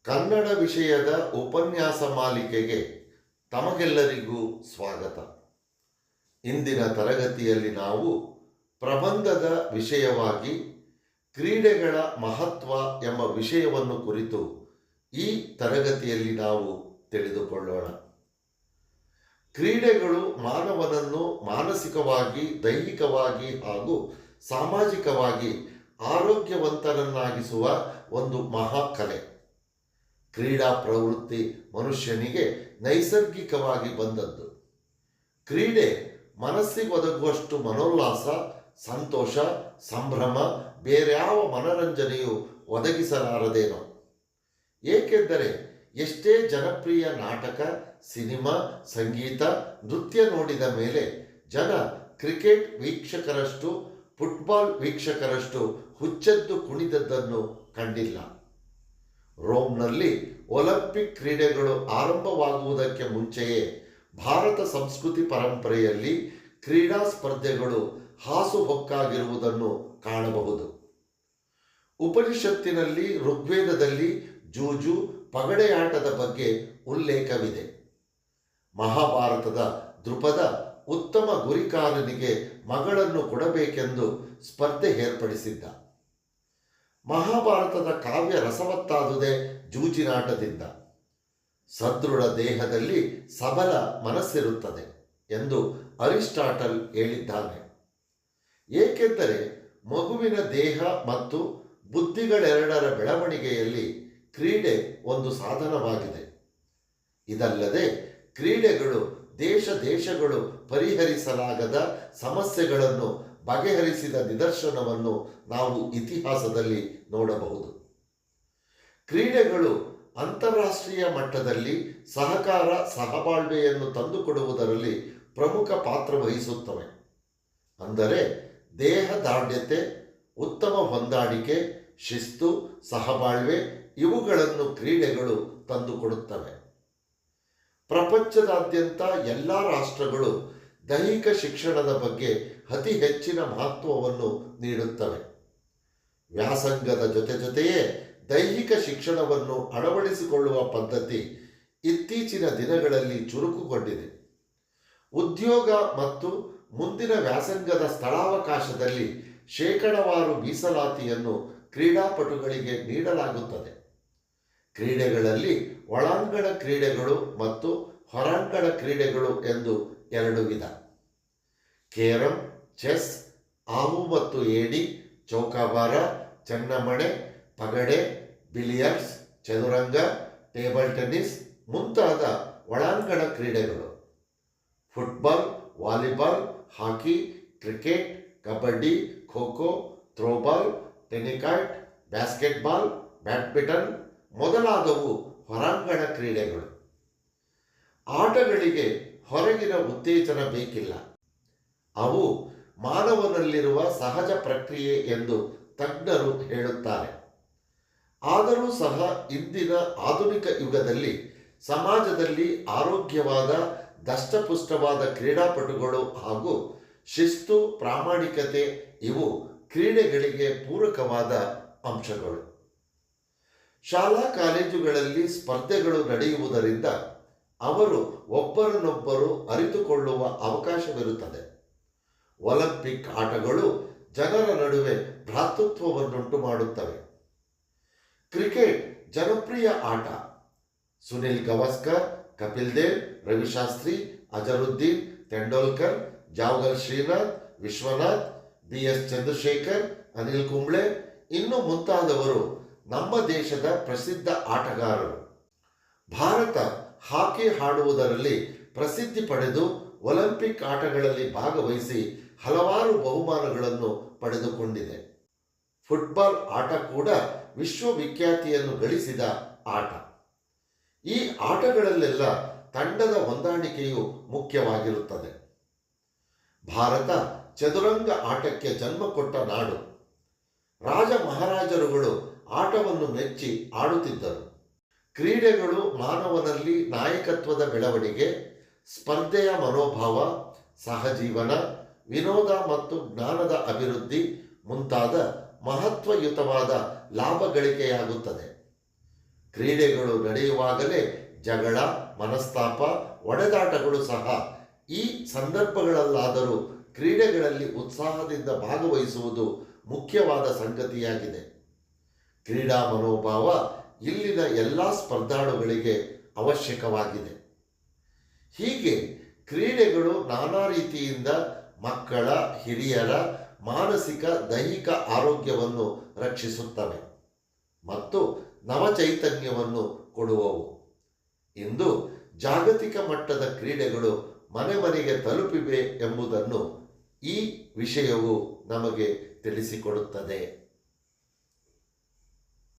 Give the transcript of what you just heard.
ಕನ್ನಡ ವಿಷಯದ ಉಪನ್ಯಾಸ ಮಾಲಿಕೆಗೆ ತಮಗೆಲ್ಲರಿಗೂ ಸ್ವಾಗತ. ಇಂದಿನ ತರಗತಿಯಲ್ಲಿ ನಾವು ಪ್ರಬಂಧದ ವಿಷಯವಾಗಿ ಕ್ರೀಡೆಗಳ ಮಹತ್ವ ಎಂಬ ವಿಷಯವನ್ನು ಕುರಿತು ಈ ತರಗತಿಯಲ್ಲಿ ನಾವು ತಿಳಿದುಕೊಳ್ಳೋಣ. ಕ್ರೀಡೆಗಳು ಮಾನವನನ್ನು ಮಾನಸಿಕವಾಗಿ, ದೈಹಿಕವಾಗಿ ಹಾಗೂ ಸಾಮಾಜಿಕವಾಗಿ ಆರೋಗ್ಯವಂತನನ್ನಾಗಿಸುವ ಒಂದು ಮಹಾಕಲೆ. ಕ್ರೀಡಾ ಪ್ರವೃತ್ತಿ ಮನುಷ್ಯನಿಗೆ ನೈಸರ್ಗಿಕವಾಗಿ ಬಂದದ್ದು. ಕ್ರೀಡೆ ಮನಸ್ಸಿಗೊದಗುವಷ್ಟು ಮನೋಲ್ಲಾಸ, ಸಂತೋಷ, ಸಂಭ್ರಮ ಬೇರ್ಯಾವ ಮನರಂಜನೆಯು ಒದಗಿಸಲಾರದೇನೋ. ಏಕೆಂದರೆ ಎಷ್ಟೇ ಜನಪ್ರಿಯ ನಾಟಕ, ಸಿನಿಮಾ, ಸಂಗೀತ, ನೃತ್ಯ ನೋಡಿದ ಮೇಲೆ ಜನ ಕ್ರಿಕೆಟ್ ವೀಕ್ಷಕರಷ್ಟು, ಫುಟ್ಬಾಲ್ ವೀಕ್ಷಕರಷ್ಟು ಹುಚ್ಚೆದ್ದು ಕುಣಿದದ್ದನ್ನು ಕಂಡಿಲ್ಲ. ರೋಮ್ನಲ್ಲಿ ಒಲಿಂಪಿಕ್ ಕ್ರೀಡೆಗಳು ಆರಂಭವಾಗುವುದಕ್ಕೆ ಮುಂಚೆಯೇ ಭಾರತ ಸಂಸ್ಕೃತಿ ಪರಂಪರೆಯಲ್ಲಿ ಕ್ರೀಡಾ ಸ್ಪರ್ಧೆಗಳು ಹಾಸುಹೊಕ್ಕಾಗಿರುವುದನ್ನು ಕಾಣಬಹುದು. ಉಪನಿಷತ್ತಿನಲ್ಲಿ, ಋಗ್ವೇದದಲ್ಲಿ ಜೂಜು, ಪಗಡೆಯಾಟದ ಬಗ್ಗೆ ಉಲ್ಲೇಖವಿದೆ. ಮಹಾಭಾರತದ ದೃಪದ ಉತ್ತಮ ಗುರಿಕಾರನಿಗೆ ಮಗಳನ್ನು ಕೊಡಬೇಕೆಂದು ಸ್ಪರ್ಧೆ ಏರ್ಪಡಿಸಿದ್ದ. ಮಹಾಭಾರತದ ಕಾವ್ಯ ರಸವತ್ತಾದುದೇ ಜೂಜಿನಾಟದಿಂದ. ಸದೃಢ ದೇಹದಲ್ಲಿ ಸಬಲ ಮನಸ್ಸಿರುತ್ತದೆ ಎಂದು ಅರಿಸ್ಟಾಟಲ್ ಹೇಳಿದ್ದಾನೆ. ಏಕೆಂದರೆ ಮಗುವಿನ ದೇಹ ಮತ್ತು ಬುದ್ಧಿಗಳೆರಡರ ಬೆಳವಣಿಗೆಯಲ್ಲಿ ಕ್ರೀಡೆ ಒಂದು ಸಾಧನವಾಗಿದೆ. ಇದಲ್ಲದೆ ಕ್ರೀಡೆಗಳು ದೇಶಗಳು ಪರಿಹರಿಸಲಾಗದ ಸಮಸ್ಯೆಗಳನ್ನು ಬಗೆಹರಿಸಿದ ನಿದರ್ಶನವನ್ನು ನಾವು ಇತಿಹಾಸದಲ್ಲಿ ನೋಡಬಹುದು. ಕ್ರೀಡೆಗಳು ಅಂತಾರಾಷ್ಟ್ರೀಯ ಮಟ್ಟದಲ್ಲಿ ಸಹಕಾರ, ಸಹಬಾಳ್ವೆಯನ್ನು ತಂದುಕೊಡುವುದರಲ್ಲಿ ಪ್ರಮುಖ ಪಾತ್ರ ವಹಿಸುತ್ತವೆ. ಅಂದರೆ ದೇಹ ದಾರ್ಢ್ಯತೆ, ಉತ್ತಮ ಹೊಂದಾಣಿಕೆ, ಶಿಸ್ತು, ಸಹಬಾಳ್ವೆ ಇವುಗಳನ್ನು ಕ್ರೀಡೆಗಳು ತಂದುಕೊಡುತ್ತವೆ. ಪ್ರಪಂಚದಾದ್ಯಂತ ಎಲ್ಲ ರಾಷ್ಟ್ರಗಳು ದೈಹಿಕ ಶಿಕ್ಷಣದ ಬಗ್ಗೆ ಅತಿ ಹೆಚ್ಚಿನ ಮಹತ್ವವನ್ನು ನೀಡುತ್ತವೆ. ವ್ಯಾಸಂಗದ ಜೊತೆಯೇ ದೈಹಿಕ ಶಿಕ್ಷಣವನ್ನು ಅಳವಡಿಸಿಕೊಳ್ಳುವ ಪದ್ಧತಿ ಇತ್ತೀಚಿನ ದಿನಗಳಲ್ಲಿ ಚುರುಕುಗೊಂಡಿದೆ. ಉದ್ಯೋಗ ಮತ್ತು ಮುಂದಿನ ವ್ಯಾಸಂಗದ ಸ್ಥಳಾವಕಾಶದಲ್ಲಿ ಶೇಕಡಾವಾರು ಮೀಸಲಾತಿಯನ್ನು ಕ್ರೀಡಾಪಟುಗಳಿಗೆ ನೀಡಲಾಗುತ್ತದೆ. ಕ್ರೀಡೆಗಳಲ್ಲಿ ಒಳಾಂಗಣ ಕ್ರೀಡೆಗಳು ಮತ್ತು ಹೊರಾಂಗಣ ಕ್ರೀಡೆಗಳು ಎಂದು ಎರಡು ವಿಧ. ಕೇರಂ, ಚೆಸ್, ಆವು ಮತ್ತು ಏಡಿ, ಚೌಕಾಬಾರ, ಚೆನ್ನಮಣೆ, ಪಗಡೆ, ಬಿಲಿಯರ್ಡ್ಸ್, ಚದುರಂಗ, ಟೇಬಲ್ ಟೆನ್ನಿಸ್ ಮುಂತಾದ ಒಳಾಂಗಣ ಕ್ರೀಡೆಗಳು. Football, volleyball, hockey, cricket, kabaddi, kho-kho, throwball, tenniquoit, basketball, badminton ಮೊದಲಾದವು ಹೊರಾಂಗಣ ಕ್ರೀಡೆಗಳು. ಆಟಗಳಿಗೆ ಹೊರಗಿನ ಉತ್ತೇಜನ ಬೇಕಿಲ್ಲ. ಅವು ಮಾನವನಲ್ಲಿರುವ ಸಹಜ ಪ್ರಕ್ರಿಯೆ ಎಂದು ತಜ್ಞರು ಹೇಳುತ್ತಾರೆ. ಆದರೂ ಸಹ ಇಂದಿನ ಆಧುನಿಕ ಯುಗದಲ್ಲಿ ಸಮಾಜದಲ್ಲಿ ಆರೋಗ್ಯವಾದ, ದಷ್ಟಪುಷ್ಟವಾದ ಕ್ರೀಡಾಪಟುಗಳು ಹಾಗೂ ಶಿಸ್ತು, ಪ್ರಾಮಾಣಿಕತೆ ಇವು ಕ್ರೀಡೆಗಳಿಗೆ ಪೂರಕವಾದ ಅಂಶಗಳು. ಶಾಲಾ ಕಾಲೇಜುಗಳಲ್ಲಿ ಸ್ಪರ್ಧೆಗಳು ನಡೆಯುವುದರಿಂದ ಅವರು ಒಬ್ಬರನ್ನೊಬ್ಬರು ಅರಿತುಕೊಳ್ಳುವ ಅವಕಾಶವಿರುತ್ತದೆ. ಒಲಿಂಪಿಕ್ ಆಟಗಳು ಜನರ ನಡುವೆ ಭ್ರಾತೃತ್ವವನ್ನುಂಟು ಮಾಡುತ್ತವೆ. ಕ್ರಿಕೆಟ್ ಜನಪ್ರಿಯ ಆಟ. ಸುನಿಲ್ ಗವಾಸ್ಕರ್, ಕಪಿಲ್ ದೇವ್, ರವಿಶಾಸ್ತ್ರಿ, ಅಜರುದ್ದೀನ್, ತೆಂಡೂಲ್ಕರ್, ಜಾವಗಲ್ ಶ್ರೀನಾಥ್, ವಿಶ್ವನಾಥ್, ಬಿ.ಎಸ್. ಚಂದ್ರಶೇಖರ್, ಅನಿಲ್ ಕುಂಬ್ಳೆ ಇನ್ನೂ ಮುಂತಾದವರು ನಮ್ಮ ದೇಶದ ಪ್ರಸಿದ್ಧ ಆಟಗಾರರು. ಭಾರತ ಹಾಕಿ ಆಡುವುದರಲ್ಲಿ ಪ್ರಸಿದ್ಧಿ ಪಡೆದು ಒಲಿಂಪಿಕ್ ಆಟಗಳಲ್ಲಿ ಭಾಗವಹಿಸಿ ಹಲವಾರು ಬಹುಮಾನಗಳನ್ನು ಪಡೆದುಕೊಂಡಿದೆ. ಫುಟ್ಬಾಲ್ ಆಟ ಕೂಡ ವಿಶ್ವವಿಖ್ಯಾತಿಯನ್ನು ಗಳಿಸಿದ ಆಟ. ಈ ಆಟಗಳಲ್ಲೆಲ್ಲ ತಂಡದ ಹೊಂದಾಣಿಕೆಯು ಮುಖ್ಯವಾಗಿರುತ್ತದೆ. ಭಾರತ ಚದುರಂಗ ಆಟಕ್ಕೆ ಜನ್ಮ ಕೊಟ್ಟ ನಾಡು. ರಾಜ ಮಹಾರಾಜರುಗಳು ಆಟವನ್ನು ಮೆಚ್ಚಿ ಆಡುತ್ತಿದ್ದರು. ಕ್ರೀಡೆಗಳು ಮಾನವನಲ್ಲಿ ನಾಯಕತ್ವದ ಬೆಳವಣಿಗೆ, ಸ್ಪರ್ಧೆಯ ಮನೋಭಾವ, ಸಹಜೀವನ, ವಿನೋದ ಮತ್ತು ಜ್ಞಾನದ ಅಭಿವೃದ್ಧಿ ಮುಂತಾದ ಮಹತ್ವಯುತವಾದ ಲಾಭ ಗಳಿಕೆಯಾಗುತ್ತದೆ. ಕ್ರೀಡೆಗಳು ನಡೆಯುವಾಗಲೇ ಜಗಳ, ಮನಸ್ತಾಪ, ಒಡೆದಾಟಗಳು ಸಹ. ಈ ಸಂದರ್ಭಗಳಲ್ಲಾದರೂ ಕ್ರೀಡೆಗಳಲ್ಲಿ ಉತ್ಸಾಹದಿಂದ ಭಾಗವಹಿಸುವುದು ಮುಖ್ಯವಾದ ಸಂಗತಿಯಾಗಿದೆ. ಕ್ರೀಡಾ ಮನೋಭಾವ ಇಲ್ಲಿನ ಎಲ್ಲ ಸ್ಪರ್ಧಾಳುಗಳಿಗೆ ಅವಶ್ಯಕವಾಗಿದೆ. ಹೀಗೆ ಕ್ರೀಡೆಗಳು ನಾನಾ ರೀತಿಯಿಂದ ಮಕ್ಕಳ, ಹಿರಿಯರ ಮಾನಸಿಕ, ದೈಹಿಕ ಆರೋಗ್ಯವನ್ನು ರಕ್ಷಿಸುತ್ತವೆ ಮತ್ತು ನವಚೈತನ್ಯವನ್ನು ಕೊಡುವವು. ಇಂದು ಜಾಗತಿಕ ಮಟ್ಟದ ಕ್ರೀಡೆಗಳು ಮನೆ ಮನೆಗೆ ತಲುಪಿವೆ ಎಂಬುದನ್ನು ಈ ವಿಷಯವು ನಮಗೆ ತಿಳಿಸಿಕೊಡುತ್ತದೆ.